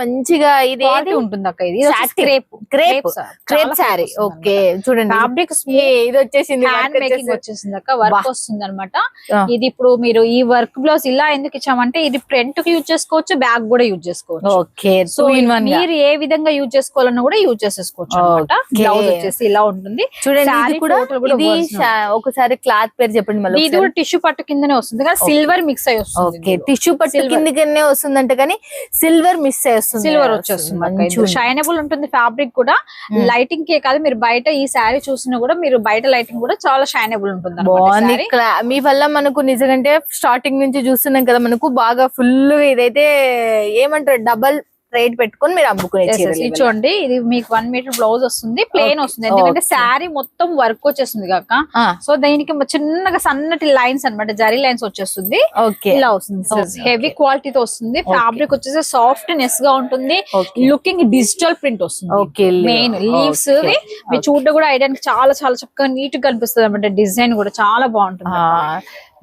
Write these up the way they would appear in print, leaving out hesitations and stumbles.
మంచిగా ఇది క్వాలిటీ ఉంటుంది అక్క. ఇది క్రేప్ శారీ. ఓకే చూడండి ఫ్యాబ్రిక్ ఇది వచ్చేసింది, హ్యాండ్ మేకింగ్ వచ్చేసింది అక్క, వర్క్ వస్తుంది అనమాట. ఇది ఇప్పుడు మీరు ఈ వర్క్ బ్లౌజ్ ఇలా ఎందుకు ఇచ్చామంటే ఇది ఫ్రంట్ కి యూజ్ చేసుకోవచ్చు, బ్యాక్ కూడా యూజ్ చేసుకోవచ్చు. ఓకే సో మీరు ఏ విధంగా యూజ్ చేసుకోవాలన్నా కూడా యూజ్ చేసేసుకోవచ్చు అనమాట. బ్లౌజ్ వచ్చేసి ఇలా ఉంటుంది చూడండి. ఒకసారి క్లాత్ పేరు చెప్పండి మళ్ళీ. ఇది కూడా టిష్యూ పట్టు కిందనే వస్తుంది కానీ సిల్వర్ మిక్స్ అయ్యి వస్తుంది. టిష్యూ పట్టు కిందనే వస్తుందంటే కానీ సిల్వర్ మిక్స్ అయ్యి వస్తుంది, సిల్వర్ వచ్చేస్తుంది. షైనబుల్ ఉంటుంది ఫ్యాబ్రిక్ కూడా. లైటింగ్ కే కాదు, మీరు బయట ఈ శారీ చూసినా కూడా మీరు బయట లైటింగ్ కూడా చాలా షైనబుల్ ఉంటుంది. మీ వల్ల మనకు నిజంగా స్టార్టింగ్ నుంచి చూస్తున్నాం కదా, మనకు బాగా ఫుల్ ఇదైతే ఏమంటారు డబల్ రేట్ పెట్టుకొని మీరు అమ్ముకునే చూడండి. ఇది మీకు 1 మీటర్ బ్లౌజ్ వస్తుంది, ప్లేన్ వస్తుంది. ఎందుకంటే శారీ మొత్తం వర్క్ వచ్చేస్తుంది కాక. సో దీనికి చిన్నగా సన్నటి లైన్స్ అన్నమాట, జరీ లైన్స్ వచ్చేస్తుంది. ఇలా వస్తుంది, హెవీ క్వాలిటీతో వస్తుంది. ఫ్యాబ్రిక్ వచ్చేసి సాఫ్ట్ నెస్ గా ఉంటుంది. లుకింగ్ డిజిటల్ ప్రింట్ వస్తుంది. మెయిన్ లీవ్స్ మీరు చూడ కూడా ఐడియానికి చాలా చాలా చక్కగా నీట్ గా కనిపిస్తుంది అన్నమాట. డిజైన్ కూడా చాలా బాగుంటుంది.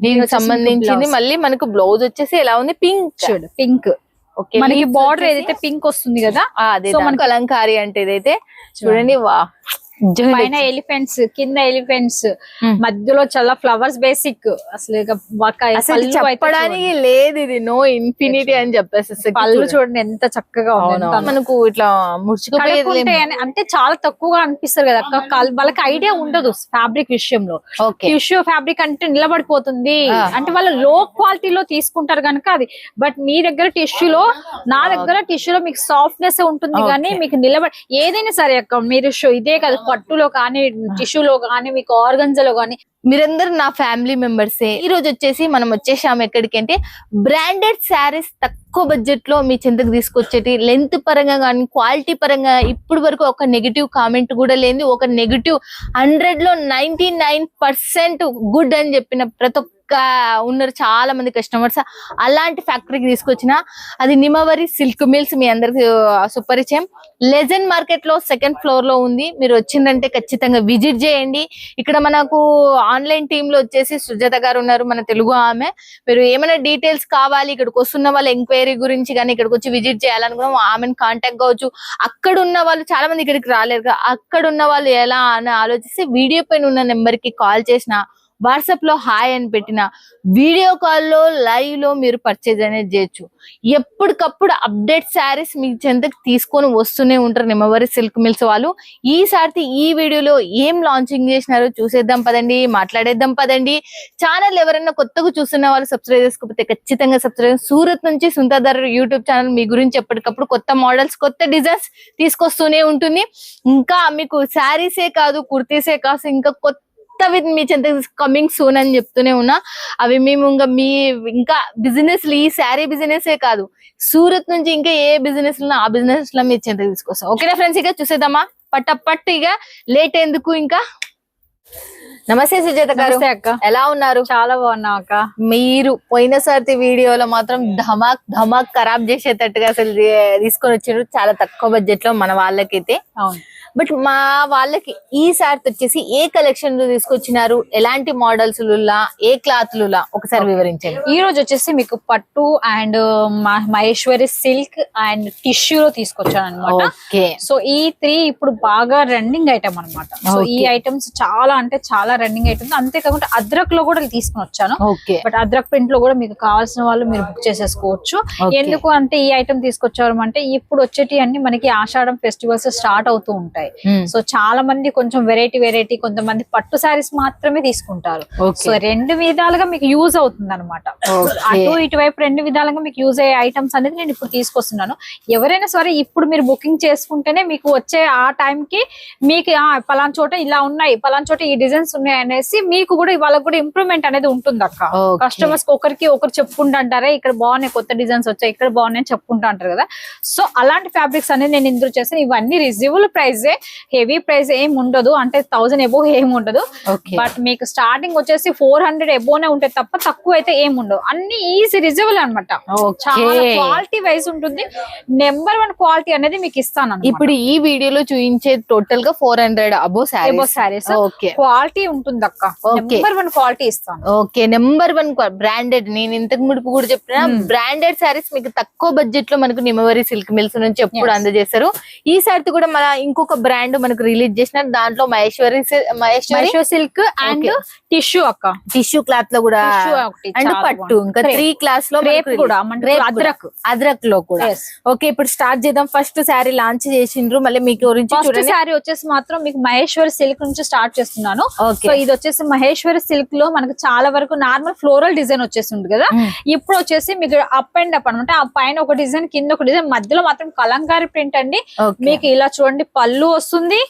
దీనికి సంబంధించింది మళ్ళీ మనకు బ్లౌజ్ వచ్చేసి ఎలా ఉంది, పింక్. మనకి బార్డర్ ఏదైతే పింక్ వస్తుంది కదా, సో మనకు కలంకారీ అంటే ఇదైతే చూడండి. వా పైన ఎలిఫెంట్స్, కింద ఎలిఫెంట్స్, మధ్యలో చాలా ఫ్లవర్స్. బేసిక్ అసలు చెప్పడానికి లేదు, ఇది నో ఇన్ఫినిటీ అని చెప్పేసి. పళ్ళు చూడండి ఎంత చక్కగా ఉంది. మనకు ఇట్లా ముడుచుకుంటే అంటే చాలా తక్కువగా అనిపిస్తారు కదా అక్క. వాళ్ళకి ఐడియా ఉండదు ఫ్యాబ్రిక్ విషయంలో. టిష్యూ ఫ్యాబ్రిక్ అంటే నిలబడిపోతుంది అంటే వాళ్ళు లో క్వాలిటీలో తీసుకుంటారు కనుక అది. బట్ మీ దగ్గర టిష్యూలో, నా దగ్గర టిష్యూలో మీకు సాఫ్ట్నెస్ ఉంటుంది కానీ మీకు నిలబడి ఏదైనా సరే అక్క. మీరు ఇదే కదా పట్టులో కానీ, టిష్యూలో కానీ, మీకు ఆర్గన్జాలో కానీ, మీరందరూ నా ఫ్యామిలీ మెంబర్సే. ఈ రోజు వచ్చేసి మనం వచ్చేసాము ఎక్కడికి అంటే బ్రాండెడ్ శారీస్ తక్కువ బడ్జెట్ లో మీ చెంతకు తీసుకొచ్చేటి. లెంత్ పరంగా కానీ క్వాలిటీ పరంగా ఇప్పుడు వరకు ఒక నెగిటివ్ కామెంట్ కూడా లేదు. ఒక నెగిటివ్ 100 లో 99% గుడ్ అని చెప్పిన ప్రతి ఒక్క ఉన్నారు చాలా మంది కస్టమర్స్. అలాంటి ఫ్యాక్టరీకి తీసుకొచ్చిన అది నిమవరి సిల్క్ మిల్స్, మీ అందరికి సుపరిచయం. లెజెండ్ మార్కెట్ లో 2nd ఫ్లోర్ లో ఉంది. మీరు వచ్చిందంటే ఖచ్చితంగా విజిట్ చేయండి. ఇక్కడ మనకు ఆన్లైన్ టీమ్ లో వచ్చేసి సుజాత గారు ఉన్నారు, మన తెలుగు ఆమె. మీరు ఏమైనా డీటెయిల్స్ కావాలి, ఇక్కడికి వస్తున్న వాళ్ళ ఎంక్వైరీ గురించి కానీ, ఇక్కడికి వచ్చి విజిట్ చేయాలనుకున్నాం ఆమెను కాంటాక్ట్ కావచ్చు. అక్కడ ఉన్న వాళ్ళు చాలా మంది ఇక్కడికి రాలేరు కదా, అక్కడ ఉన్న వాళ్ళు ఎలా అని ఆలోచిస్తే వీడియో పైన ఉన్న నెంబర్ కి కాల్ చేసిన, వాట్సాప్ లో హాయ్ అని పెట్టిన, వీడియో కాల్లో లైవ్ లో మీరు పర్చేజ్ అనేది చేయొచ్చు. ఎప్పటికప్పుడు అప్డేట్ శారీస్ మీ చెంతకు తీసుకొని వస్తూనే ఉంటారు నిమ్మవరి సిల్క్ మిల్స్ వాళ్ళు. ఈసారి ఈ వీడియోలో ఏం లాంచింగ్ చేసినారో చూసేద్దాం పదండి, మాట్లాడేద్దాం పదండి. ఛానల్ ఎవరైనా కొత్తగా చూస్తున్న వాళ్ళు సబ్స్క్రైబ్ చేసుకోకపోతే ఖచ్చితంగా సబ్స్క్రైబ్. సూరత్ నుంచి సుంతాధర్ యూట్యూబ్ ఛానల్ మీ గురించి ఎప్పటికప్పుడు కొత్త మోడల్స్, కొత్త డిజైన్స్ తీసుకొస్తూనే ఉంటుంది. ఇంకా మీకు శారీసే కాదు, కుర్తీసే కాదు, ఇంకా కొత్త మీ చెంత కమింగ్ సూన్ అని చెప్తూనే ఉన్నా. అవి మేము ఇంకా బిజినెస్, ఈ శారీ బిజినెస్ ఏ కాదు, సూరత్ నుంచి ఇంకా ఏ బిజినెస్ లో ఆ బిజినెస్ లో మీ చెంత తీసుకొస్తాం. ఓకేనా ఫ్రెండ్స్, ఇక చూసేద్దామా పట్టు. ఇక లేట్ ఎందుకు, ఇంకా నమస్తే సుజాత గారు, అక్క ఎలా ఉన్నారు? చాలా బాగున్నాం అక్క. మీరు పోయినసారి వీడియోలో మాత్రం ధమాక్ ఖరాబ్ చేసేటట్టుగా అసలు తీసుకొని వచ్చారు, చాలా తక్కువ బడ్జెట్ లో మన వాళ్ళకైతే. అవును, బట్ మా వాళ్ళకి ఈసారి వచ్చేసి ఏ కలెక్షన్ తీసుకొచ్చినారు, ఎలాంటి మోడల్స్ లులా, ఏ క్లాత్ లులా ఒకసారి వివరించండి. ఈ రోజు వచ్చేసి మీకు పట్టు అండ్ మహేశ్వరి సిల్క్ అండ్ టిష్యూలో తీసుకొచ్చాను అనమాట. సో ఈ 3 ఇప్పుడు బాగా రన్నింగ్ ఐటమ్ అనమాట. సో ఈ ఐటమ్స్ చాలా అంటే చాలా రన్నింగ్ ఐటమ్స్. అంతేకాకుండా అద్రక్ లో కూడా తీసుకుని వచ్చాను. బట్ అద్రక్ ప్రింట్ లో కూడా మీకు కావాల్సిన వాళ్ళు మీరు బుక్ చేసేసుకోవచ్చు. ఎందుకు అంటే ఈ ఐటమ్ తీసుకొచ్చారు అంటే ఇప్పుడు వచ్చేటి అన్ని మనకి ఆషాఢం ఫెస్టివల్స్ స్టార్ట్ అవుతూ ఉంటాయి. సో చాలా మంది కొంచెం వెరైటీ, కొంతమంది పట్టు శారీస్ మాత్రమే తీసుకుంటారు. సో 2 విధాలుగా మీకు యూజ్ అవుతుంది అనమాట. అటు ఇటువైపు 2 విధాలుగా మీకు యూజ్ అయ్యే ఐటమ్స్ అనేది నేను ఇప్పుడు తీసుకొస్తున్నాను. ఎవరైనా సరే ఇప్పుడు మీరు బుకింగ్ చేసుకుంటేనే మీకు వచ్చే ఆ టైం కి మీకు పలానా చోట ఇలా ఉన్నాయి, పలానా చోట ఈ డిజైన్స్ ఉన్నాయి అనేసి మీకు కూడా వాళ్ళకి కూడా ఇంప్రూవ్మెంట్ అనేది ఉంటుంది అక్క. కస్టమర్స్ ఒకరికి ఒకరు చెప్పుకుంటూ అంటారా, ఇక్కడ బాగున్నాయి కొత్త డిజైన్స్ వచ్చాయి, ఇక్కడ బాగున్నాయి చెప్పుకుంటూ అంటారు కదా. సో అలాంటి ఫ్యాబ్రిక్స్ అనేది నేను ఇందులో చేస్తాను. ఇవన్నీ రిజనబుల్ ప్రైజే. హెవీ ప్రైస్ ఏం ఉండదు, అంటే 1000 ఎబో ఏం ఉండదు. బట్ మీకు స్టార్టింగ్ వచ్చేసి 400 ఎబోనే ఉంటాయి తప్ప తక్కువ అయితే ఏం ఉండవు. అన్ని ఈజీ రిజర్వల్ అనమాట. చాలా క్వాలిటీ వైజ్ ఉంటుంది. నెంబర్ 1 క్వాలిటీ అనేది మీకు ఇస్తాను. ఇప్పుడు ఈ వీడియోలో చూపించే టోటల్ గా 400 అబో సారీస్ క్వాలిటీ ఉంటుంది అక్క. నెంబర్ 1 క్వాలిటీ ఇస్తాను. Okay, number 1 branded. నేను ఇంతకు ముడుపు కూడా చెప్పిన బ్రాండెడ్ సారీస్ మీకు తక్కువ బడ్జెట్ లో మనకు నిమవరి సిల్క్ మిల్స్ నుంచి ఎప్పుడు అందజేస్తారు. ఈ సారి కూడా మన ఇంకొక బ్రాండ్ మనకు రిలీజ్ చేసిన దాంట్లో మహేశ్వరి సిల్క్ అండ్ టిష్యూ అక్క. టిష్యూ క్లాత్ లో కూడా అండ్ పట్టు, ఇంకా 3 క్లాస్ లో కూడా అద్రక్ లో కూడా. ఓకే, ఇప్పుడు స్టార్ట్ చేద్దాం. ఫస్ట్ శారీ లాంచ్ చేసిండ్రు, మళ్ళీ మీకు గురించి శారీ వచ్చేసి మాత్రం మీకు మహేశ్వరి సిల్క్ నుంచి స్టార్ట్ చేస్తున్నాను. సో ఇది వచ్చేసి మహేశ్వరి సిల్క్ లో మనకు చాలా వరకు నార్మల్ ఫ్లోరల్ డిజైన్ వచ్చేసింది కదా. ఇప్పుడు వచ్చేసి మీకు అప్ అండ్ అప్ అనమాట. ఆ పైన ఒక డిజైన్, కింద ఒక డిజైన్, మధ్యలో మాత్రం కలంకారీ ప్రింట్ అండి. మీకు ఇలా చూడండి, పళ్ళు వస్తుంది,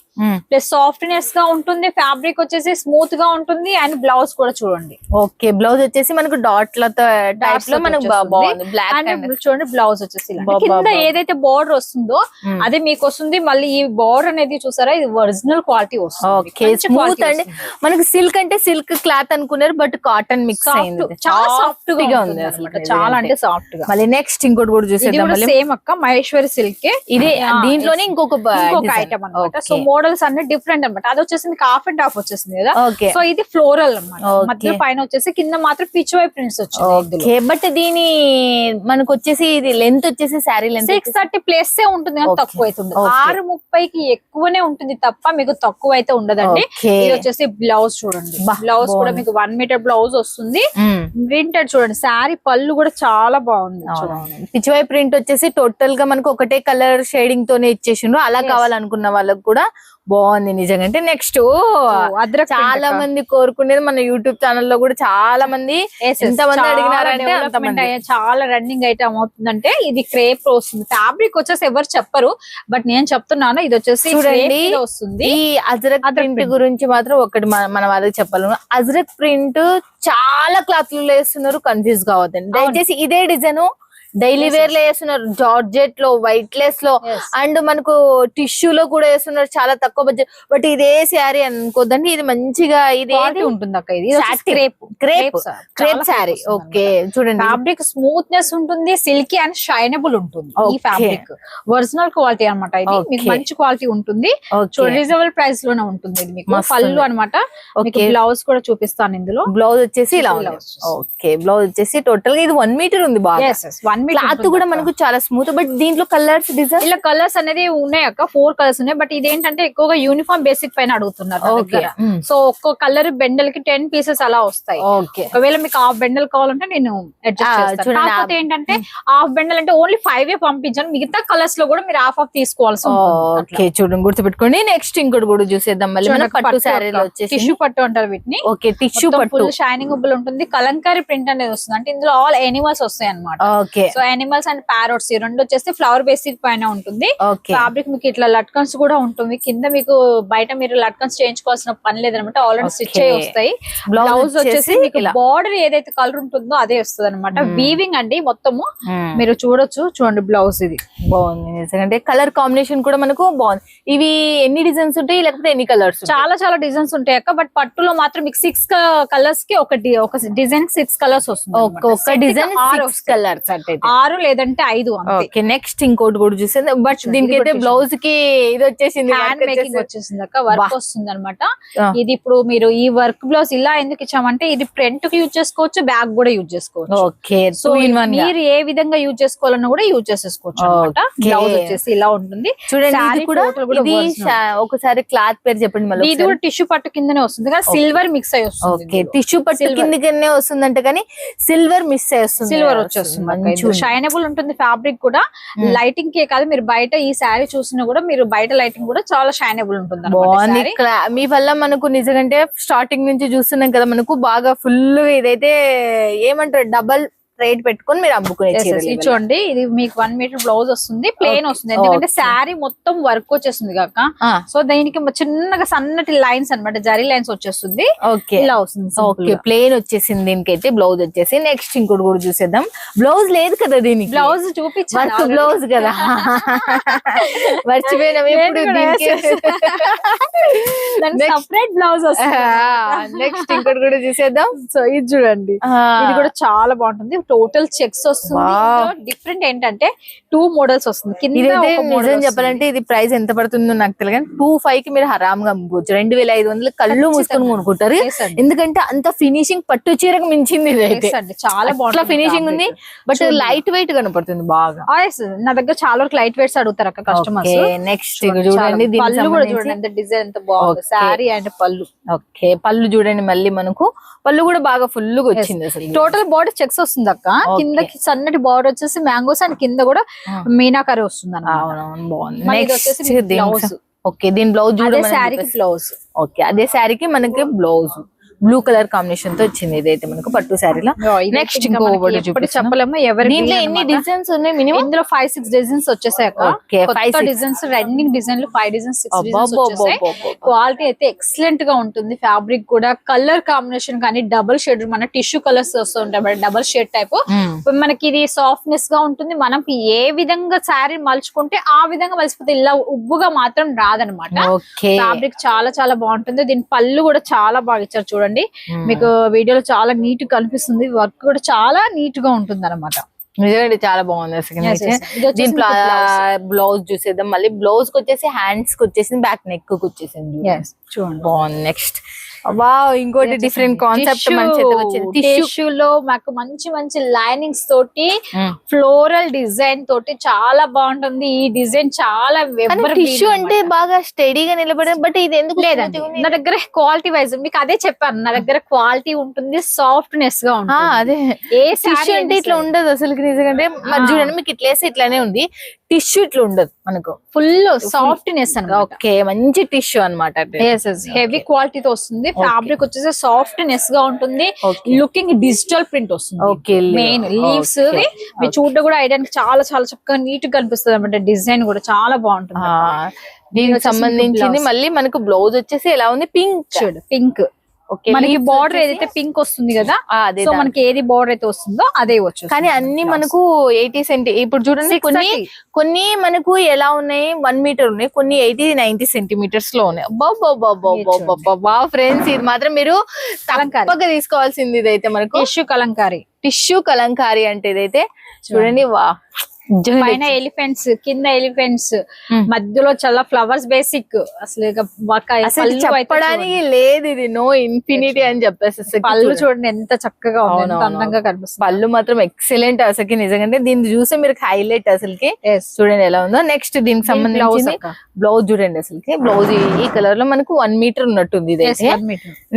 ప్లస్ సాఫ్ట్నెస్ గా ఉంటుంది, ఫ్యాబ్రిక్ వచ్చేసి స్మూత్ గా ఉంటుంది, అండ్ బ్లౌజ్ కూడా చూడండి. ఓకే, బ్లౌజ్ వచ్చేసి మనకు డాట్లతో టైప్ లో మనకు బాగుంది. చూడండి బ్లౌజ్ వచ్చేసి కింద ఏదైతే బోర్డర్ వస్తుందో అదే మీకు వస్తుంది. మళ్ళీ ఈ బోర్డర్ అనేది చూసారా, ఇది ఒరిజినల్ క్వాలిటీ వస్తుంది. మనకి సిల్క్ అంటే సిల్క్ క్లాత్ అనుకున్నారు, బట్ కాటన్ మిక్స్ అయింది. చాలా సాఫ్ట్ గా ఉంది, చాలా అంటే సాఫ్ట్ గా. మళ్ళీ నెక్స్ట్ ఇంకోటి కూడా చూసేద్దాం. సేమ్ అక్క మహేశ్వరి సిల్క్. ఇది దీంట్లోనే ఇంకొక ఐటమ్ అనమాట. సో మోడల్స్ అన్ని డిఫరెంట్ అనమాట. అది వచ్చేసి మీకు హాఫ్ అండ్ హాఫ్ వచ్చేసింది కదా. సో ఇది ఫ్లోరల్ అనమాట. మధ్య పైన వచ్చేసి కింద మాత్రం పిచ్ వై ప్రింట్స్ వచ్చాయి. బట్ దీని మనకు వచ్చేసి ఇది లెంత్ వచ్చేసి శారీ లెంత్ 630 ప్లస్ ఉంటుంది, తక్కువ అయితే ఉండదు. 630కి ఎక్కువనే ఉంటుంది తప్ప మీకు తక్కువ అయితే ఉండదండి. ఇది వచ్చేసి బ్లౌజ్ చూడండి, బ్లౌజ్ కూడా మీకు 1 మీటర్ బ్లౌజ్ వస్తుంది. ప్రింటెడ్ చూడండి, శారీ పళ్ళు కూడా చాలా బాగుంది. పిచ్ వై ప్రింట్ వచ్చేసి టోటల్ గా మనకు ఒకటే కలర్ షేడింగ్ తోనే ఇచ్చేసిండ్రు. అలా కావాలనుకున్న వాళ్ళకి కూడా బాగుంది నిజంగా. అంటే నెక్స్ట్ చాలా మంది కోరుకునేది మన యూట్యూబ్ ఛానల్ లో కూడా చాలా మంది ఎంతమంది అడిగినారంటే చాలా రన్నింగ్ ఐటమ్ అవుతుందంటే ఇది క్రేప్ వస్తుంది. ఫ్యాబ్రిక్ వచ్చేసి ఎవరు చెప్పరు, బట్ నేను చెప్తున్నాను. ఇది వచ్చేసి వస్తుంది. ఈ అజ్రక్ ప్రింట్ గురించి మాత్రం ఒకటి మన వాళ్ళకి చెప్పాలి. అజ్రక్ ప్రింట్ చాలా క్లాత్లు వేస్తున్నారు, కన్ఫ్యూజ్ కావద్దండి దయచేసి. ఇదే డిజైన్ డైలీ వేర్ లో వేస్తున్నారు, జార్జెట్ లో, వైట్ లెస్ లో, అండ్ మనకు టిష్యూ లో కూడా వేస్తున్నారు, చాలా తక్కువ బడ్జెట్. బట్ ఇదే శారీ అనుకోద్దండి, ఇది మంచిగా ఇది ఉంటుంది అక్క. ఇది క్రేప్ శారీ. ఓకే చూడండి, ఫ్యాబ్రిక్ స్మూత్నెస్ ఉంటుంది, సిల్కీ అండ్ షైనబుల్ ఉంటుంది. ఈ ఫ్యాబ్రిక్ ఒరిజినల్ క్వాలిటీ అనమాట. ఇది మీకు మంచి క్వాలిటీ ఉంటుంది, రీజనబుల్ ప్రైస్ లోనే ఉంటుంది. ఇది మీకు పళ్ళు అనమాట. బ్లౌజ్ కూడా చూపిస్తాను. ఇందులో బ్లౌజ్ వచ్చేసి ఇలా ఉంది. ఓకే, బ్లౌజ్ వచ్చేసి టోటల్ గా ఇది 1 మీటర్ ఉంది. బాగా క్లాత్ కూడా మనకు చాలా స్మూత్. బట్ దీంట్లో కలర్స్ డిజైన్ ఇలా కలర్స్ అనేది ఉన్నాయి అక్క, 4 కలర్స్ ఉన్నాయి. బట్ ఇదేంటంటే ఎక్కువగా యూనిఫామ్ బేసిక్ పైన అడుగుతున్నారు. సో ఒక్క కలర్ బెండల్ కి 10 పీసెస్ అలా వస్తాయి. ఒకవేళ మీకు హాఫ్ బెండల్ కావాలంటే నేను అడ్జస్ట్ చేస్తాను. కాకపోతే ఏంటంటే హాఫ్ బెండల్ అంటే ఓన్లీ 5 పంపించాను, మిగతా కలర్స్ లో కూడా మీరు హాఫ్ తీసుకోవాల్సి ఉంటుంది. చూడండి, గుర్తుపెట్టుకోండి. నెక్స్ట్ ఇంకోటి కూడా చూసేద్దాం. మళ్ళీ పట్టు శారీలో వచ్చేసి టిష్యూ పట్టు అంటారు వీటిని. ఓకే, టిష్యూ పట్టు షైనింగ్ ఉబ్బులు ఉంటుంది, కలంకారీ ప్రింట్ అనేది వస్తుంది. అంటే ఇందులో ఆల్ ఎనిమల్స్ వస్తాయి అనమాట. సో యానిమల్స్ అండ్ ప్యారోట్స్ ఈ రెండు వచ్చేసి ఫ్లవర్ బేసిక్ పైన ఉంటుంది. ఫ్యాబ్రిక్ మీకు ఇట్లా లట్కన్స్ కూడా ఉంటుంది. కింద మీకు బయట మీరు లట్కన్స్ చేయించుకోవాల్సిన పని లేదనమాట, ఆల్రెడీ స్టిచ్ అయ్యి వస్తాయి. బ్లౌజ్ వచ్చేసి మీకు బార్డర్ ఏదైతే కలర్ ఉంటుందో అదే వస్తుంది అనమాట. వీవింగ్ అండి మొత్తము మీరు చూడొచ్చు. చూడండి బ్లౌజ్ ఇది బాగుంది నిజంగా. కలర్ కాంబినేషన్ కూడా మనకు బాగుంది. ఇవి ఎన్ని డిజైన్స్ ఉంటాయి, లేకపోతే ఎన్ని కలర్స్? చాలా చాలా డిజైన్స్ ఉంటాయి అక్క. బట్ పట్టులో మాత్రం మీకు 6 కలర్స్ కి ఒక డిజైన్ 6 కలర్స్ వస్తుంది. ఒక డిజైన్ 6 కలర్స్ అంటే 6 లేదంటే 5. ఓకే, నెక్స్ట్ ఇంకోటి కూడా చూసేది. బట్ దీనికి అయితే బ్లౌజ్ కి ఇది వచ్చేసింది, హ్యాండ్ మేకింగ్ వచ్చేసింది అక్క, వర్క్ వస్తుంది అనమాట. ఇది ఇప్పుడు మీరు ఈ వర్క్ బ్లౌజ్ ఇలా ఎందుకు ఇచ్చామంటే ఇది ఫ్రంట్ కి యూజ్ చేసుకోవచ్చు, బ్యాక్ కూడా యూజ్ చేసుకోవచ్చు. ఓకే, సో మీరు ఏ విధంగా యూజ్ చేసుకోవాలన్నా కూడా యూజ్ చేసేసుకోవచ్చు అనమాట. బ్లౌజ్ వచ్చేసి ఇలా ఉంటుంది. చూడండి, ఒకసారి క్లాత్ పేరు చెప్పండి. మళ్ళీ ఇది కూడా టిష్యూ పట్టు కిందనే వస్తుంది కానీ సిల్వర్ మిక్స్ అయ్యి వస్తుంది. ఓకే, టిష్యూ పట్టు కిందనే వస్తుందంటే కానీ సిల్వర్ మిక్స్ అయ్యి వస్తుంది. సిల్వర్ వచ్చేస్తుంది, షైనబుల్ ఉంటుంది. ఫ్యాబ్రిక్ కూడా లైటింగ్ కే కాదు, మీరు బయట ఈ శారీ చూసినా కూడా మీరు బయట లైటింగ్ కూడా చాలా షైనబుల్ ఉంటుంది. మీ వల్ల మనకు నిజంగా స్టార్టింగ్ నుంచి చూస్తున్నాం కదా, మనకు బాగా ఫుల్ ఇదైతే ఏమంటారు డబల్ రేట్ పెట్టుకొని మీరు అమ్ముకునే చీరలు ఇవి. చూడండి ఇది మీకు 1 మీటర్ బ్లౌజ్ వస్తుంది, ప్లేన్ వస్తుంది, ఎందుకంటే శారీ మొత్తం వర్క్ వచ్చేస్తుంది కాక. సో దీనికి చిన్నగా సన్నటి లైన్స్ అన్నమాట, జరీ లైన్స్ వచ్చేస్తుంది. ఓకే ఇలా వస్తుంది. ఓకే ప్లేన్ వచ్చేసింది దీనికైతే. బ్లౌజ్ వచ్చేసి నెక్స్ట్ ఇంకోటి కూడా చూసేద్దాం. బ్లౌజ్ లేదు కదా దీనికి, బ్లౌజ్ చూపించాను, వర్క్ బ్లౌజ్ కదా. మర్చిపోయినాం ఇప్పుడు సెపరేట్ బ్లౌజ్ వస్తుంది. నెక్స్ట్ ఇంకోటి కూడా చూసేద్దాం. సో ఇది చూడండి, ఇది కూడా చాలా బాగుంటుంది. టోటల్ చెక్స్ వస్తుంది. డిఫరెంట్ ఏంటంటే 2 మోడల్స్ వస్తుంది. కింద నిజం చెప్పాలంటే ఇది ప్రైస్ ఎంత పడుతుందో నాకు తెలియదు, కానీ 2,500 కి మీరు హరామ్ గా అమ్ముకోవచ్చు. 2,500 కళ్ళు మూసుకొని కొనుక్కుంటారు, ఎందుకంటే అంత ఫినిషింగ్ పట్టు చీరకు మించింది ఇది. చాలా బాగుంటుంది ఫినిషింగ్ ఉంది, బట్ లైట్ వెయిట్ కనపడుతుంది బాగా. నా దగ్గర చాలా వరకు లైట్ వెయిట్స్ అడుగుతారు అక్క కస్టమర్స్. నెక్స్ట్ చూడండి, పళ్ళు కూడా చూడండి ఎంత డిజైన్ ఎంత బాగుంది. శారీ అండ్ పళ్ళు. ఓకే పళ్ళు చూడండి, మళ్ళీ మనకు పళ్ళు కూడా బాగా ఫుల్ గా వచ్చింది. అసలు టోటల్ బార్డర్ చెక్స్ వస్తుంది అక్క. కిందకి సన్నటి బార్డర్ వచ్చేసి మ్యాంగోస్ అండ్ కింద కూడా మీనాకరీ వస్తుంది అన్నమాట. బాగుంది. ఓకే దీని బ్లౌజ్ చూడండి, శారీకి బ్లౌజ్. ఓకే అదే శారీకి మనకి బ్లౌజ్ బ్లూ కలర్ కాంబినేషన్ తో వచ్చింది. ఇదైతే మనకు పట్టు శారీలో. నెక్స్ట్ చెప్పలేము దీంట్లో ఎన్ని డిజైన్స్ ఉన్నాయి మినిమం? ఇందులో 5-6 డిజైన్స్ వచ్చేసాయి. డిజైన్స్ రన్నింగ్ డిజైన్లు 5 డిజైన్స్ 6 డిజైన్స్ వచ్చేసాయి. క్వాలిటీ అయితే ఎక్సలెంట్ గా ఉంటుంది. ఫ్యాబ్రిక్ కూడా కలర్ కాంబినేషన్ కానీ డబుల్ షేడ్, మన టిష్యూ కలర్స్ వస్తుంటాయి డబుల్ షేడ్ టైప్. మనకి ఇది సాఫ్ట్నెస్ గా ఉంటుంది. మనం ఏ విధంగా శారీ మలుచుకుంటే ఆ విధంగా మలిసిపోతే ఇలా ఉబ్బుగా మాత్రం రాదనమాట. ఫ్యాబ్రిక్ చాలా చాలా బాగుంటుంది. దీని పళ్ళు కూడా చాలా బాగా ఇచ్చారు చూడండి. మీకు వీడియోలో చాలా నీట్ గా కనిపిస్తుంది. వర్క్ కూడా చాలా నీట్ గా ఉంటుంది అనమాట. నిజంగా చాలా బాగుంది అసలు. దీని బ్లౌజ్ చూసేద్దాం. మళ్ళీ బ్లౌజ్ కి వచ్చేసి హ్యాండ్స్ కి వచ్చేసింది, బ్యాక్ నెక్ కి వచ్చేసింది. చూడండి బాగుంది. నెక్స్ట్ ఇంకోటి డిఫరెంట్ కాన్సెప్ట్ టిష్యూ లో మాకు మంచి మంచి లైనింగ్స్ తోటి ఫ్లోరల్ డిజైన్ తోటి చాలా బాగుంటుంది. ఈ డిజైన్ చాలా టిష్యూ అంటే బాగా స్టడీగా నిలబడే, బట్ ఇది ఎందుకు లేదండి నా దగ్గర క్వాలిటీ వైజ్ మీకు అదే చెప్పాను. నా దగ్గర క్వాలిటీ ఉంటుంది, సాఫ్ట్నెస్ గా ఉంటుంది. అదే ఏ టిష్యూ అంటే ఇట్లా ఉండదు అసలు. నిజంగా చూడండి మీకు ఇట్లేసి ఇట్లానే ఉంది, టిష్యూ ఇట్లా ఉండదు మనకు, ఫుల్ సాఫ్ట్నెస్ అన్నమాట. ఓకే మంచి టిష్యూ అనమాట, హెవీ క్వాలిటీతో వస్తుంది. ఫ్యాబ్రిక్ వచ్చేసి సాఫ్ట్నెస్ గా ఉంటుంది. లుకింగ్ డిజిటల్ ప్రింట్ వస్తుంది. మెయిన్ లీవ్స్ మీరు చూడడం కూడా ఐడియానికి చాలా చాలా చక్కగా నీట్ గా కనిపిస్తుంది అనమాట. డిజైన్ కూడా చాలా బాగుంటుంది. దీనికి సంబంధించింది మళ్ళీ మనకు బ్లౌజ్ వచ్చేసి ఎలా ఉంది, పింక్. మనకి బార్డర్ ఏదైతే పింక్ వస్తుంది కదా, సో మనకి ఏది బార్డర్ అయితే వస్తుందో అదే వచ్చు. కానీ అన్ని మనకు 80 సెంటీ. ఇప్పుడు చూడండి కొన్ని మనకు ఎలా ఉన్నాయి 1 మీటర్ ఉన్నాయి, కొన్ని 80-90 సెంటీమీటర్స్ లో ఉన్నాయి. బా ఫ్రెండ్స్ ఇది మాత్రం మీరు తప్పగా తీసుకోవాల్సింది. ఇదైతే మనకు టిష్యూ కలంకారీ అంటే ఇదైతే చూడండి. వా పైన ఎలిఫెంట్స్, కింద ఎలిఫెంట్స్, మధ్యలో చాలా ఫ్లవర్స్. బేసిక్ అసలు చెప్పడానికి లేదు, ఇది నో ఇన్ఫినిటీ అని చెప్పేసి. పళ్ళు చూడండి ఎంత చక్కగా అందంగా కనిపిస్తుంది. పళ్ళు మాత్రం ఎక్సలెంట్ అసలుకి. నిజంగా దీన్ని చూస్తే మీరు హైలైట్ అసలుకి. చూడండి ఎలా ఉందో. నెక్స్ట్ దీనికి సంబంధించి బ్లౌజ్ చూడండి అసలుకి. బ్లౌజ్ ఈ కలర్ లో మనకు 1 మీటర్ ఉన్నట్టుంది ఇది.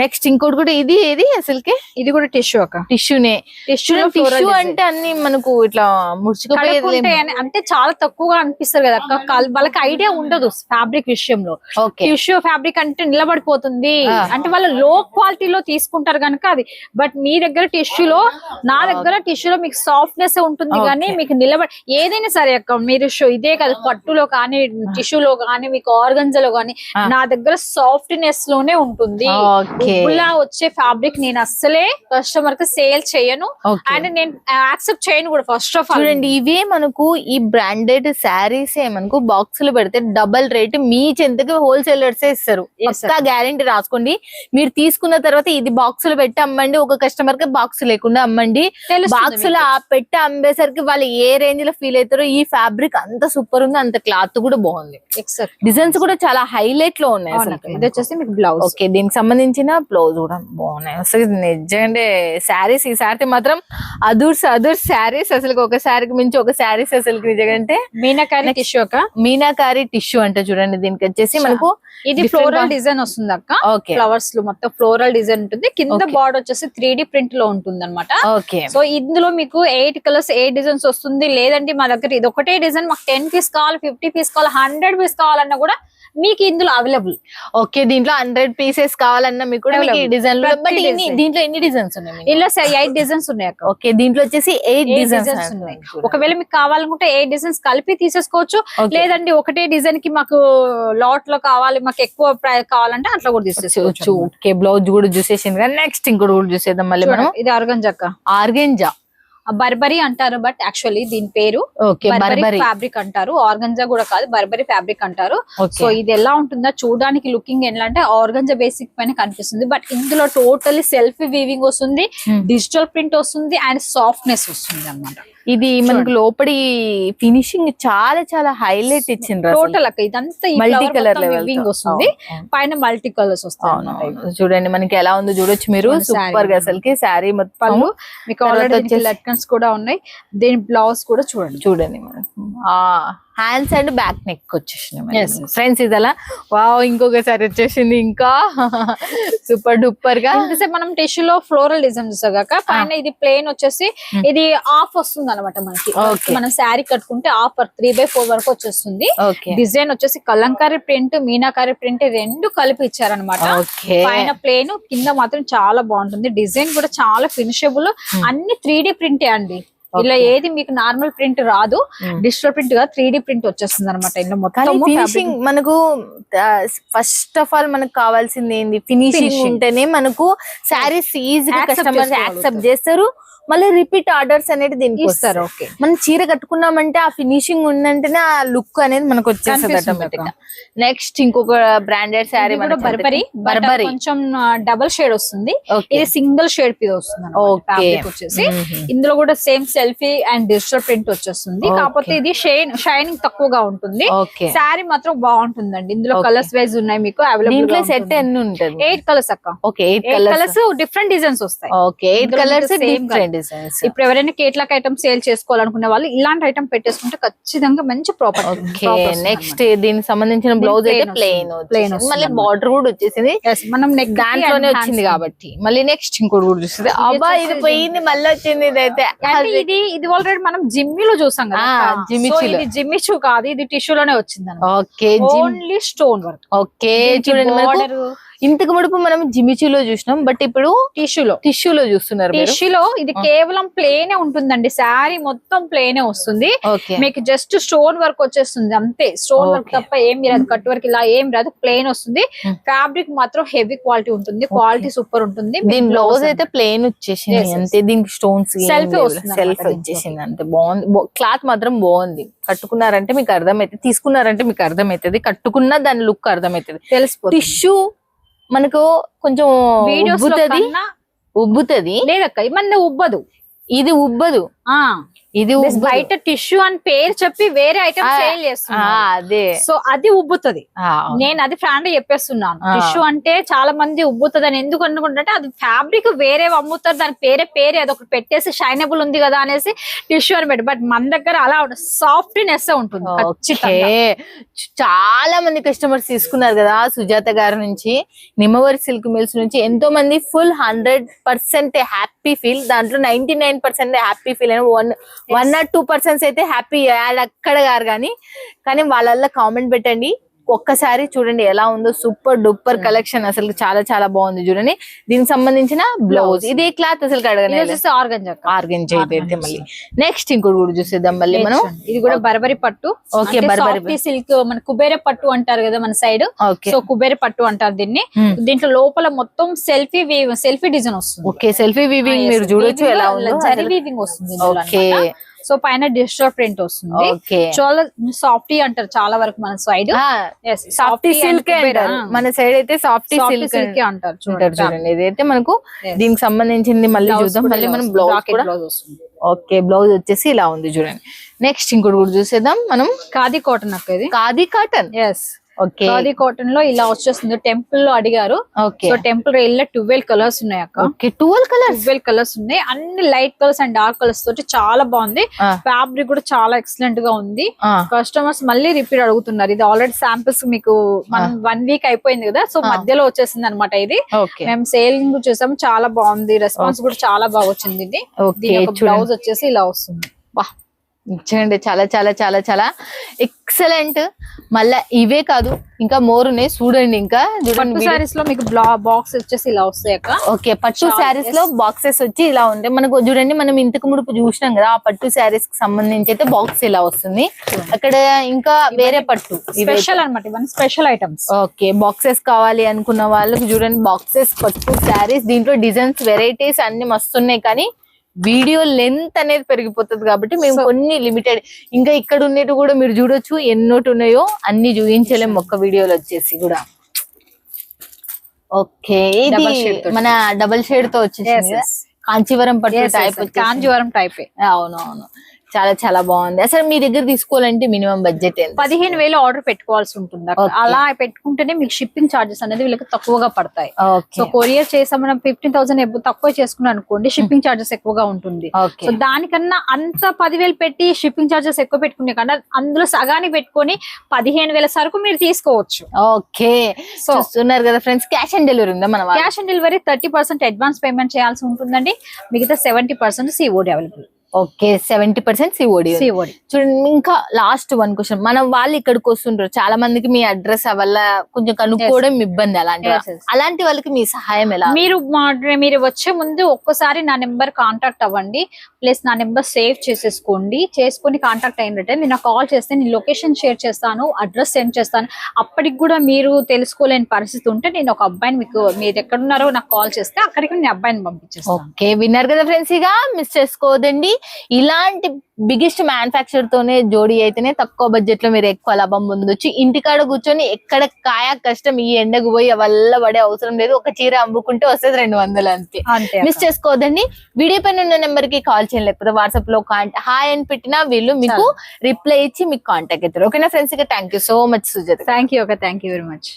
నెక్స్ట్ ఇంకోటి కూడా ఇది ఏది అసలుకి, ఇది కూడా టిష్యూ టిష్యూనే. టిష్యూ అంటే అన్ని మనకు ఇట్లా ముడుచుకుపోయేది అంటే చాలా తక్కువగా అనిపిస్తారు కదా అక్క. వాళ్ళకి ఐడియా ఉండదు ఫ్యాబ్రిక్ విషయంలో. టిష్యూ ఫ్యాబ్రిక్ అంటే నిలబడిపోతుంది అంటే వాళ్ళు లో క్వాలిటీలో తీసుకుంటారు కనుక అది. బట్ మీ దగ్గర టిష్యూలో, నా దగ్గర టిష్యూలో మీకు సాఫ్ట్నెస్ ఉంటుంది కానీ మీకు ఏదైనా సరే అక్క, మీరు ఇదే కదా పట్టులో కానీ టిష్యూలో కానీ మీకు ఆర్గంజాలో కానీ, నా దగ్గర సాఫ్ట్నెస్ లోనే ఉంటుంది. ఇలా వచ్చే ఫ్యాబ్రిక్ నేను అస్సలే కస్టమర్ కి సేల్ చేయను, అండ్ నేను యాక్సెప్ట్ చేయను కూడా. ఫస్ట్ ఆఫ్ ఆల్ చూడండి ఇవే మనకు ఈ బ్రాండెడ్ శారీస్ మనకు బాక్సులు పెడితే డబల్ రేట్ మీ చెంతకి హోల్సేలర్స్ ఇస్తారు. పక్కా గ్యారెంటీ రాసుకోండి. మీరు తీసుకున్న తర్వాత ఇది బాక్సులు పెట్టి అమ్మండి, ఒక కస్టమర్ కి బాక్స్ లేకుండా అమ్మండి. బాక్సులు పెట్టి అమ్మేసరికి వాళ్ళు ఏ రేంజ్ లో ఫీల్ అవుతారో. ఈ ఫ్యాబ్రిక్ అంత సూపర్ ఉంది, అంత క్లాత్ కూడా బాగుంది. డిజైన్స్ కూడా చాలా హైలైట్ లో ఉన్నాయి. ఇది వచ్చేసి మీకు బ్లౌజ్. ఓకే దీనికి సంబంధించిన బ్లౌజ్ కూడా బాగున్నాయి అసలు. నిజంగా శారీస్ ఈ సారి మాత్రం అదూర్స్ శారీస్ అసలు. ఒక శారీకి మించి ఒక శారీస్ అసలు నిజంగా. మీనాకారి టిష్యూ అంటే చూడండి. దీనికి వచ్చేసి మనకు ఇది ఫ్లోరల్ డిజైన్ వస్తుంది అక్క. ఫ్లవర్స్ లో మొత్తం ఫ్లోరల్ డిజైన్ ఉంటుంది. కింద బార్డర్ వచ్చేసి 3D ప్రింట్ లో ఉంటుంది అనమాట. సో ఇందులో మీకు 8 కలర్స్ 8 డిజైన్స్ వస్తుంది. లేదంటే మా దగ్గర ఇది ఒకటే డిజైన్ మాకు 10 పీస్ కావాలి, 50 పీస్ కావాలి, 100 పీస్ కావాలన్నా కూడా మీకు ఇందులో అవైలబుల్. ఓకే, దీంట్లో 100 పీసెస్ కావాలన్నా మీకు కూడా డిజైన్ లో, బట్ దీంట్లో ఎన్ని డిజైన్స్ ఉన్నాయి? ఇలా 8 డిజైన్స్ ఉన్నాయి అక్క. ఓకే, దీంట్లో వచ్చేసి 8 డిజైన్స్ ఉన్నాయి. ఒకవేళ మీకు కావాలనుకుంటే 8 డిజైన్స్ కలిపి తీసేసుకోవచ్చు, లేదండి ఒకటే డిజైన్ కి మాకు లాట్ లో కావాలి, మాకు ఎక్కువ కావాలంటే అట్లా కూడా తీసేసుకోవచ్చు. ఓకే, బ్లౌజ్ కూడా చూసేసింది కదా, నెక్స్ట్ ఇంకోటి కూడా చూసేద్దాం మళ్ళీ మనం. ఇది ఆర్గంజా అక్క, ఆర్గెంజా బర్బరీ అంటారు, బట్ యాక్చువల్లీ దీని పేరు బర్బరీ ఫ్యాబ్రిక్ అంటారు. ఆర్గంజా కూడా కాదు, బర్బరీ ఫ్యాబ్రిక్ అంటారు. సో ఇది ఎలా ఉంటుందో చూడడానికి లుకింగ్ ఎలా అంటే ఆర్గంజా బేసిక్ పైన కనిపిస్తుంది, బట్ ఇందులో టోటల్లీ సెల్ఫ్ వీవింగ్ వస్తుంది, డిజిటల్ ప్రింట్ వస్తుంది అండ్ సాఫ్ట్నెస్ వస్తుంది అన్నమాట. ఇది మనకు లోపలి ఫినిషింగ్ చాలా చాలా హైలైట్ ఇచ్చిండ్రు. టోటల్ అక్క ఇదంతా మల్టీ కలర్ వీవింగ్ వస్తుంది, పైన మల్టీ కలర్స్ వస్తాయి. చూడండి మనకి ఎలా ఉందో చూడొచ్చు మీరు, సూపర్ గా అసలుకి శారీ మొత్తం మీకు ఆల్రెడీ లట్కన్స్ కూడా ఉన్నాయి. దీని బ్లౌజ్ కూడా చూడండి హ్యాండ్స్ అండ్ బ్యాక్ నెక్ వచ్చేసినాయి ఫ్రెండ్స్. ఇది అలా వావ్, ఇంకొకసారి వచ్చేసింది ఇంకా సూపర్ డూపర్ గా. మనం టిష్యూలో ఫ్లోరల్ డిజైన్ చూసాక పైన ఇది ప్లేన్ వచ్చేసి ఇది ఆఫ్ వస్తుంది అనమాట మనకి. మనం శారీ కట్టుకుంటే ఆఫ్ 3/4 వరకు వచ్చేస్తుంది. డిజైన్ వచ్చేసి కలంకారీ ప్రింట్, మీనాకారి ప్రింట్ రెండు కలిపి ఇచ్చారనమాట. పైన ప్లేన్, కింద మాత్రం చాలా బాగుంటుంది. డిజైన్ కూడా చాలా ఫినిషబుల్, అన్ని 3D ప్రింటే అండి. ఇలా ఏది మీకు నార్మల్ ప్రింట్ రాదు, డిజిటల్ ప్రింట్ గా 3D ప్రింట్ వచ్చేస్తుంది అనమాట. ఇలా మొత్తం ఫినిషింగ్ మనకు ఫస్ట్ ఆఫ్ ఆల్ మనకు కావాల్సింది ఏంది, ఫినిషింగ్ ఉంటేనే మనకు శారీస్ ఈజీగా కస్టమర్స్ యాక్సెప్ట్ చేస్తారు, మళ్ళీ రిపీట్ ఆర్డర్స్ అనేది దీనికి ఇస్తారు. ఓకే, మనం చీర కట్టుకున్నామంటే ఆ ఫినిషింగ్ ఉందంటేనే ఆ లుక్ అనేది మనకు వచ్చేస్తుంది ఆటోమేటిక్ గా. నెక్స్ట్ ఇంకొక బ్రాండెడ్ శారీ బర్బరీ, కొంచెం డబుల్ షేడ్ వస్తుంది, ఇది సింగిల్ షేడ్ మీద వస్తుంది వచ్చేసి. ఇందులో కూడా same selfie and digital print వచ్చేస్తుంది, కాకపోతే ఇది షైనింగ్ తక్కువగా ఉంటుంది. శారీ మాత్రం బాగుంటుందండి. ఇందులో కలర్స్ వైజ్ ఉన్నాయి మీకు అవైలబుల్. సెట్ ఎన్ని ఉంటుంది? 8 కలర్స్ అక్క. ఓకే, 8 కలర్స్ డిఫరెంట్ డిజైన్స్ వస్తాయి. Okay, 8 colours different. ఇప్పుడు ఎవరైనా కేట్లాక్ ఐటమ్ సేల్ చేసుకోవాలనుకునే వాళ్ళు ఇలాంటి ఐటమ్ పెట్టేసుకుంటే ఖచ్చితంగా మంచి ప్రాపర్టీ. నెక్స్ట్ దీనికి సంబంధించిన బ్లౌజ్ అయితే ప్లెయిన్ మళ్ళీ బార్డర్ కూడా వచ్చేసింది, మనం నెక్ దాంట్లోనే వచ్చింది కాబట్టి. మళ్ళీ నెక్స్ట్ ఇంకోటి కూడా చూస్తుంది. అబ్బా ఇది పోయింది, మళ్ళీ వచ్చింది. ఇదైతే ఇది ఆల్రెడీ మనం జిమ్మిలో చూసాం కదా, ఇది జిమ్మిచూ కాదు, ఇది టిష్యూలోనే వచ్చింది. Okay, only stone work. Okay, చూడండి ఇంతకు ముడుపు మనం జిమిచీలో చూసినాం, బట్ ఇప్పుడు టిష్యూలో చూస్తున్నారు. టిష్యూలో ఇది కేవలం ప్లేనే ఉంటుందండి, శారీ మొత్తం ప్లేనే వస్తుంది. మీకు జస్ట్ స్టోన్ వర్క్ వచ్చేస్తుంది అంతే, స్టోన్ వర్క్ తప్ప ఏం రాదు, కట్ వర్క్ ఇలా ఏం రాదు, ప్లేన్ వస్తుంది. ఫ్యాబ్రిక్ మాత్రం హెవీ క్వాలిటీ ఉంటుంది, క్వాలిటీ సూపర్ ఉంటుంది. దీని బ్లౌజ్ అయితే ప్లేన్ వచ్చేసింది అంతే, దీనికి స్టోన్స్ సెల్ఫ్ వచ్చేసింది అంతే. బాగుంది, క్లాత్ మాత్రం బాగుంది. కట్టుకున్నారంటే మీకు అర్థమైతుంది, తీసుకున్నారంటే మీకు అర్థమైతుంది, కట్టుకున్న దాని లుక్ అర్థమైతుంది, తెలిసిపోతుంది. టిష్యూ మనకు కొంచెం ఉబ్బుతుంది లేదక్క, ఇవన్నీ ఉబ్బదు, ఇది ఉబ్బదు. ఇది బయట టిష్యూ అని పేరు చెప్పి వేరే ఐటమ్ సేల్ చేస్తున్నారు, సో అది ఉబ్బుతుంది. నేను అది ఫ్రాండ్ చెప్పేస్తున్నాను, టిష్యూ అంటే చాలా మంది ఉబ్బుతుంది అని ఎందుకు అనుకుంటే అది ఫ్యాబ్రిక్ వేరే అమ్ముతారు, దానికి పేరే అది ఒకటి పెట్టేసి షైనబుల్ ఉంది కదా అనేసి టిష్యూ అని పెట్టి, బట్ మన దగ్గర అలా సాఫ్ట్నెస్ ఉంటుంది. చాలా మంది కస్టమర్స్ తీసుకున్నారు కదా సుజాత గారి నుంచి, నిమ్మవరి సిల్క్ మిల్స్ నుంచి ఎంతో మంది ఫుల్ 100% హ్యాపీ ఫీల్, దాంట్లో 99% హ్యాపీ ఫీల్ అని 1 or 2% అయితే హ్యాపీ అక్కడ గారు కానీ వాళ్ళల్లో కామెంట్ పెట్టండి. ఒక్కసారి చూడండి ఎలా ఉందో, సూపర్ డూపర్ కలెక్షన్, అసలు చాలా చాలా బాగుంది. చూడండి దీనికి సంబంధించిన బ్లౌజ్, ఇది క్లాత్ అసలు ఆర్గంజా అయితే. మళ్ళీ నెక్స్ట్ ఇంకోటి కూడా చూసేద్దాం మళ్ళీ మనం. ఇది కూడా బర్బరీ పట్టు. ఓకే, బర్బరీ సిల్క్, మన కుబేర పట్టు అంటారు కదా మన సైడ్, సో కుబేర పట్టు అంటారు దీన్ని. దీంట్లో లోపల మొత్తం సెల్ఫీ డిజైన్ వస్తుంది. ఓకే, సెల్ఫీ వీవింగ్ మీరు చూడొచ్చు ఎలా ఉందో, జరీ వీవింగ్ వస్తుంది. ఓకే, సో పైన డిజిటల్ ప్రింట్ వస్తుంది. చాలా సాఫ్టీ అంటారు చాలా వరకు మన సైడ్, సాఫ్టీ సిల్క్ మన సైడ్ అయితే సాఫ్టీ సిల్క్ అంటారు. చూడండి ఇదైతే మనకు దీనికి సంబంధించింది. మళ్ళీ చూద్దాం, మళ్ళీ మనం బ్లౌజ్ కూడా. ఓకే, బ్లౌజ్ వచ్చేసి ఇలా ఉంది చూడండి. నెక్స్ట్ ఇంకోటి కూడా చూసేద్దాం మనం. ఖాదీ కాటన్ అక్క, ఇది ఖాదీ కాటన్. ఖాదీ కాటన్ లో ఇలా వచ్చేస్తుంది. టెంపుల్ లో అడిగారు, సో టెంపుల్ లో ఇలా 12 కలర్స్ ఉన్నాయి అక్క. 12 కలర్స్ ఉన్నాయి, అన్ని light colours and dark colours తోటి చాలా బాగుంది. ఫ్యాబ్రిక్ కూడా చాలా ఎక్సలెంట్ గా ఉంది. కస్టమర్స్ మళ్ళీ రిపీట్ అడుగుతున్నారు. ఇది ఆల్రెడీ శాంపిల్స్ మీకు మనం 1 వీక్ అయిపోయింది కదా, సో మధ్యలో వచ్చేసింది అనమాట. ఇది మేము సేలింగ్ చూసాం, చాలా బాగుంది, రెస్పాన్స్ కూడా చాలా బాగా వచ్చింది. ఇది బ్లౌజ్ వచ్చేసి ఇలా వస్తుంది. చూడండి చాలా చాలా చాలా చాలా ఎక్సలెంట్. మళ్ళా ఇవే కాదు ఇంకా మోర్ ఉన్నాయి చూడండి. ఇంకా చూడండి సారీస్ లో మీకు బాక్స్ వచ్చేసి ఇలా వస్తాయి అక్క. ఓకే, పట్టు శారీస్ లో బాక్సెస్ వచ్చి ఇలా ఉంటాయి మనకు. చూడండి మనం ఇంతకు ముడుపు చూసినాం కదా, ఆ పట్టు శారీస్ కి సంబంధించి అయితే బాక్స్ ఇలా వస్తుంది. అక్కడ ఇంకా వేరే పట్టు స్పెషల్ అనమాట, ఇవన్నీ స్పెషల్ ఐటమ్స్. ఓకే, బాక్సెస్ కావాలి అనుకున్న వాళ్ళకి చూడండి బాక్సెస్ పట్టు శారీస్. దీంట్లో డిజైన్స్ వెరైటీస్ అన్ని మస్తున్నాయి, కానీ వీడియో లెంత్ అనేది పెరిగిపోతుంది కాబట్టి మేము కొన్ని లిమిటెడ్. ఇంకా ఇక్కడ ఉన్నట్టు కూడా మీరు చూడొచ్చు ఎన్నోటి ఉన్నాయో, అన్ని చూపించలేము ఒక్క వీడియోలో వచ్చేసి కూడా. ఓకే, ఇది మన డబల్ షేడ్ తో వచ్చేసి కాంచీవరం పట్టు టైప్. కాంచీవరం టైప్. అవునవును, చాలా చాలా బాగుంది. అసలు మీ దగ్గర తీసుకోవాలంటే మినిమం బడ్జెట్ 15,000 ఆర్డర్ పెట్టుకోవాల్సి ఉంటుంది. అలా పెట్టుకుంటేనే మీకు షిప్పింగ్ చార్జెస్ అనేది వీళ్ళకి తక్కువగా పడతాయి. సో కొరియర్ చేసాం మనం 15,000 తక్కువ చేసుకున్నాం అనుకోండి, షిప్పింగ్ చార్జెస్ ఎక్కువగా ఉంటుంది. సో దానికన్నా అంత 10,000 పెట్టి షిప్పింగ్ చార్జెస్ ఎక్కువ పెట్టుకునే కన్నా అందులో సగానికి పెట్టుకొని 15,000 సరుకు మీరు తీసుకోవచ్చు. ఓకే, సో చూస్తున్నారు కదా ఫ్రెండ్స్, క్యాష్ ఆన్ డెలివరీ ఉందా? మన cash on delivery 30% advance payment చేయాల్సి ఉంటుందండి. మిగతా 70% COD అవైలబుల్. Okay, 70% COD. చూడండి, ఇంకా లాస్ట్ వన్ క్వశ్చన్. మనం వాళ్ళు ఇక్కడికి వస్తుంటారు, చాలా మందికి మీ అడ్రస్ వల్ల కొంచెం కనుక్కోవడం ఇబ్బంది. అలాంటి వాళ్ళకి మీ సహాయం ఎలా? మీరు వచ్చే ముందు ఒక్కసారి నా నెంబర్ కాంటాక్ట్ అవ్వండి, ప్లస్ నా నెంబర్ సేవ్ చేసేసుకోండి. చేసుకుని కాంటాక్ట్ అయినట్టే మీరు నాకు కాల్ చేస్తే నేను లొకేషన్ షేర్ చేస్తాను, అడ్రస్ సెండ్ చేస్తాను. అప్పటికి కూడా మీరు తెలుసుకోలేని పరిస్థితి ఉంటే నేను ఒక అబ్బాయిని మీకు, మీరు ఎక్కడున్నారో నాకు కాల్ చేస్తే అక్కడికి నేను అబ్బాయిని పంపించేస్తాను. ఓకే, విన్నారు కదా ఫ్రెండ్స్, ఇక మిస్ చేసుకోవద్దండి. ఇలాంటి బిగ్గెస్ట్ మ్యానుఫ్యాక్చర్ తోనే జోడీ అయితేనే తక్కువ బడ్జెట్ లో మీరు ఎక్కువ లాభం పొందొచ్చు. ఇంటికాడ కూర్చొని ఎక్కడ కాయ కష్టం, ఈ ఎండకు పోయి వల్ల పడే అవసరం లేదు. ఒక చీర అమ్ముకుంటే వస్తుంది 200 అంతే. మిస్ చేసుకోవద్దండి. వీడియో పైన ఉన్న నెంబర్ కి కాల్ చేయండి, లేకపోతే వాట్సాప్ లో హాయ్ అని పెట్టినా వీళ్ళు మీకు రిప్లై ఇచ్చి మీకు కాంటాక్ట్ అవుతారు. ఓకేనా ఫ్రెండ్స్? ఇక thank you so much Sujatha. Thank you very much.